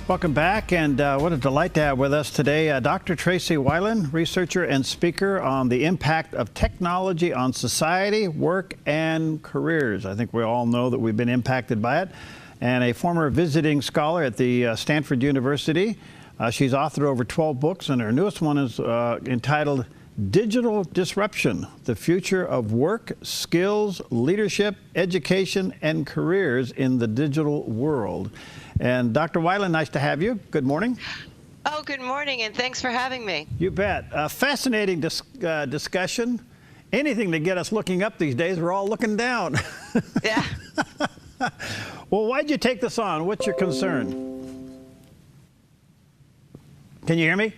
Welcome back, and what a delight to have with us today Dr. Tracey Wilen, researcher and speaker on the impact of technology on society, work, and careers. I think we all know that we've been impacted by it, and a former visiting scholar at the Stanford University. She's authored over 12 books, and her newest one is entitled Digital Disruption: The Future of Work, Skills, Leadership, Education, and Careers in the Digital World. And Dr. Wilen, nice to have you. Good morning. Oh, good morning, and thanks for having me. You bet. Fascinating discussion. Anything to get us looking up these days, we're all looking down. Yeah. Well, why'd you take this on? What's your concern? Can you hear me?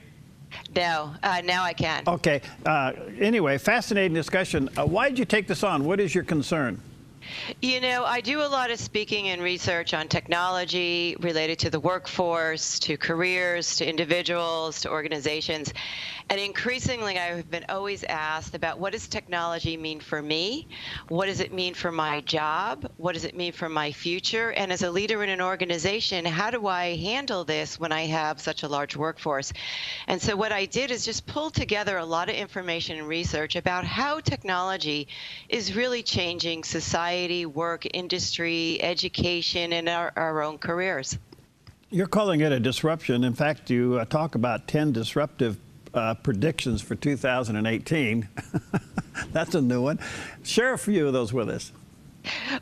No, now I can. Okay. Anyway, fascinating discussion. Why'd you take this on? What is your concern? You know, I do a lot of speaking and research on technology related to the workforce, to careers, to individuals, to organizations. And increasingly, I've been always asked about what does technology mean for me? What does it mean for my job? What does it mean for my future? And as a leader in an organization, how do I handle this when I have such a large workforce? And so what I did is just pull together a lot of information and research about how technology is really changing society, work, industry, education, and our own careers. You're calling it a disruption. In fact, you talk about 10 disruptive predictions for 2018. That's a new one. Share a few of those with us.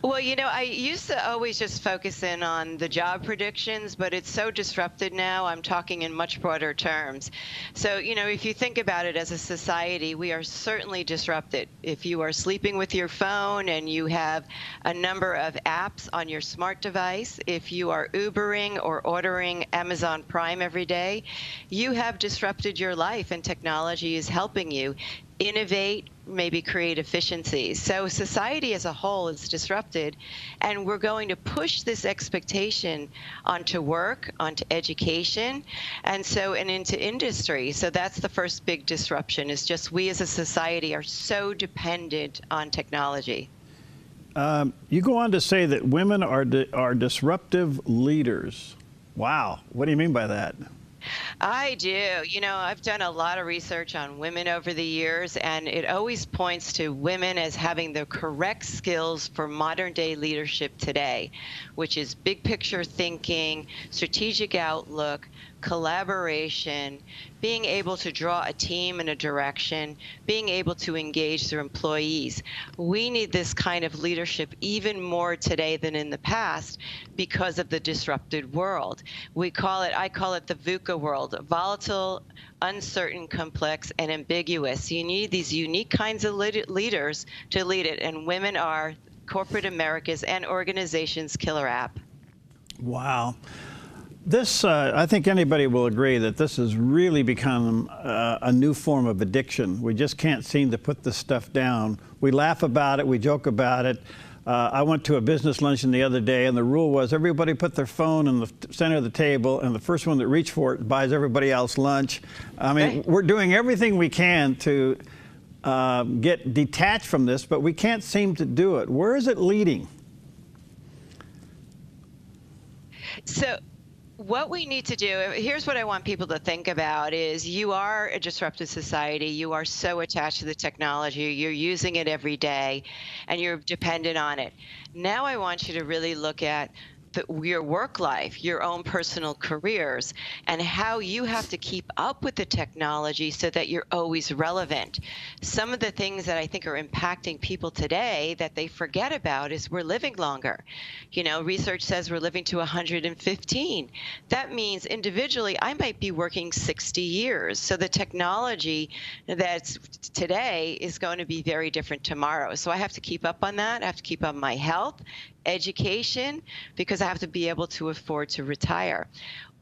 Well, you know, I used to always just focus in on the job predictions, but it's so disrupted now, I'm talking in much broader terms. So, you know, if you think about it as a society, we are certainly disrupted. If you are sleeping with your phone and you have a number of apps on your smart device, if you are Ubering or ordering Amazon Prime every day, you have disrupted your life, and technology is helping you innovate, maybe create efficiencies. So society as a whole is disrupted, and we're going to push this expectation onto work, onto education, and into industry. So that's the first big disruption, is just we as a society are so dependent on technology. You go on to say that women are disruptive leaders. Wow. What do you mean by that? I do. You know, I've done a lot of research on women over the years, and it always points to women as having the correct skills for modern day leadership today, which is big picture thinking, strategic outlook, collaboration, being able to draw a team in a direction, being able to engage their employees. We need this kind of leadership even more today than in the past because of the disrupted world. I call it the VUCA world: volatile, uncertain, complex, and ambiguous. You need these unique kinds of leaders to lead it, and women are corporate America's and organizations' killer app. Wow. This, I think anybody will agree that this has really become a new form of addiction. We just can't seem to put this stuff down. We laugh about it, we joke about it. I went to a business luncheon the other day, and the rule was everybody put their phone in the center of the table, and the first one that reached for it buys everybody else lunch. I mean, we're doing everything we can to get detached from this, but we can't seem to do it. Where is it leading? So what we need to do, here's what I want people to think about, is you are a disrupted society. You are so attached to the technology. You're using it every day, and you're dependent on it. Now I want you to really look at your work life, your own personal careers, and how you have to keep up with the technology so that you're always relevant. Some of the things that I think are impacting people today that they forget about is we're living longer. You know, research says we're living to 115. That means individually, I might be working 60 years. So the technology that's today is going to be very different tomorrow. So I have to keep up on that. I have to keep up on my health, education, because I have to be able to afford to retire.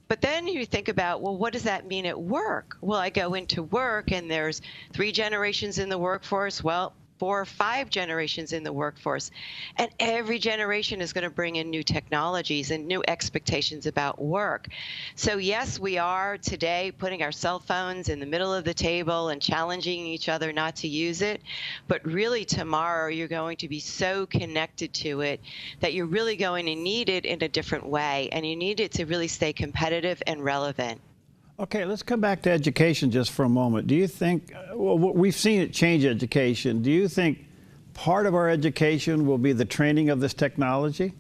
But then you think about, well, what does that mean at work? Well, I go into work and there's 3 generations in the workforce. Well, 4 or 5 generations in the workforce. And every generation is going to bring in new technologies and new expectations about work. So yes, we are today putting our cell phones in the middle of the table and challenging each other not to use it. But really tomorrow, you're going to be so connected to it that you're really going to need it in a different way. And you need it to really stay competitive and relevant. Okay, let's come back to education just for a moment. Do you think, well, we've seen it change education. Do you think part of our education will be the training of this technology?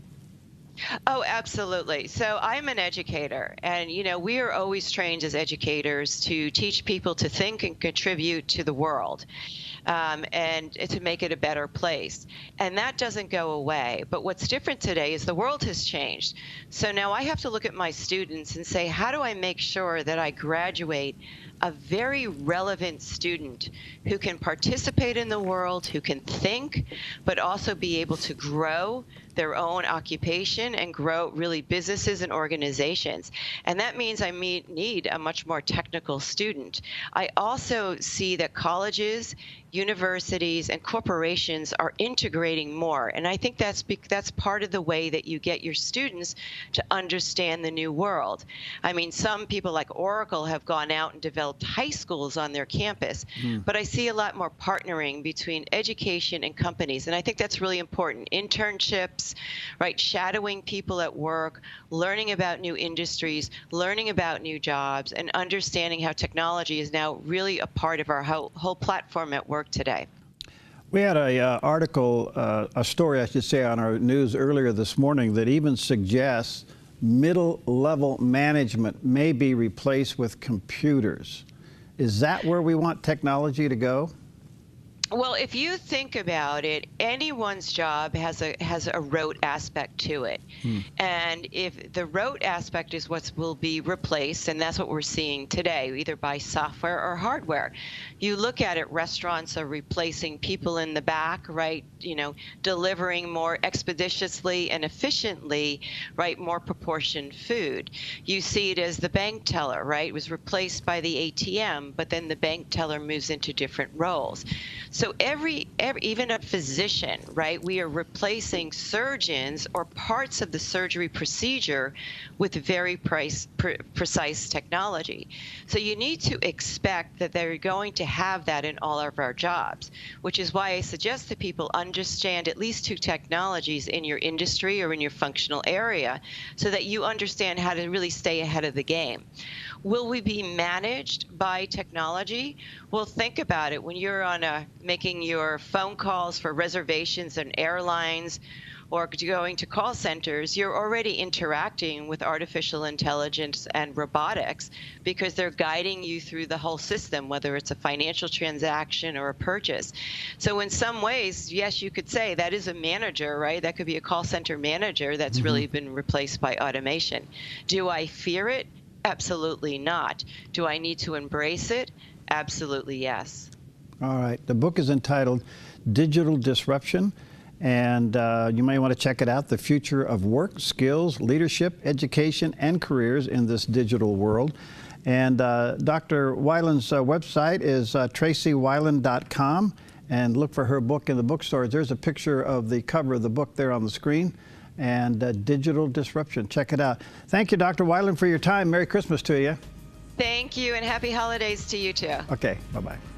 Oh, absolutely. So I'm an educator, and we are always trained as educators to teach people to think and contribute to the world, and to make it a better place. And that doesn't go away. But what's different today is the world has changed. So now I have to look at my students and say, how do I make sure that I graduate a very relevant student who can participate in the world, who can think, but also be able to grow their own occupation and grow really businesses and organizations. And that means I need a much more technical student. I also see that colleges, universities, and corporations are integrating more. And I think that's part of the way that you get your students to understand the new world. I mean, some people like Oracle have gone out and developed high schools on their campus, but I see a lot more partnering between education and companies. And I think that's really important. Internships, right? Shadowing people at work, learning about new industries, learning about new jobs, and understanding how technology is now really a part of our whole platform at work today. We had a story, I should say, on our news earlier this morning that even suggests middle-level management may be replaced with computers. Is that where we want technology to go? Well, if you think about it, anyone's job has a rote aspect to it. And if the rote aspect is what will be replaced, and that's what we're seeing today, either by software or hardware. You look at it, restaurants are replacing people in the back, right? Delivering more expeditiously and efficiently, right? More proportioned food. You see it as the bank teller, right? It was replaced by the ATM, but then the bank teller moves into different roles. So every even a physician, right? We are replacing surgeons or parts of the surgery procedure with very precise technology. So you need to expect that they're going to have that in all of our jobs, which is why I suggest that people understand at least 2 technologies in your industry or in your functional area so that you understand how to really stay ahead of the game. Will we be managed by technology? Well, think about it. When you're making your phone calls for reservations and airlines or going to call centers, you're already interacting with artificial intelligence and robotics because they're guiding you through the whole system, whether it's a financial transaction or a purchase. So in some ways, yes, you could say that is a manager, right? That could be a call center manager that's really been replaced by automation. Do I fear it? Absolutely not. Do I need to embrace it? Absolutely yes. All right. The book is entitled Digital Disruption, and you may want to check it out, The Future of Work, Skills, Leadership, Education, and Careers in This Digital World. And Dr. Wilen's website is TraceyWilen.com, and look for her book in the bookstores. There's a picture of the cover of the book there on the screen. And Digital Disruption. Check it out. Thank you, Dr. Wilen, for your time. Merry Christmas to you. Thank you, and happy holidays to you too. Okay, bye-bye.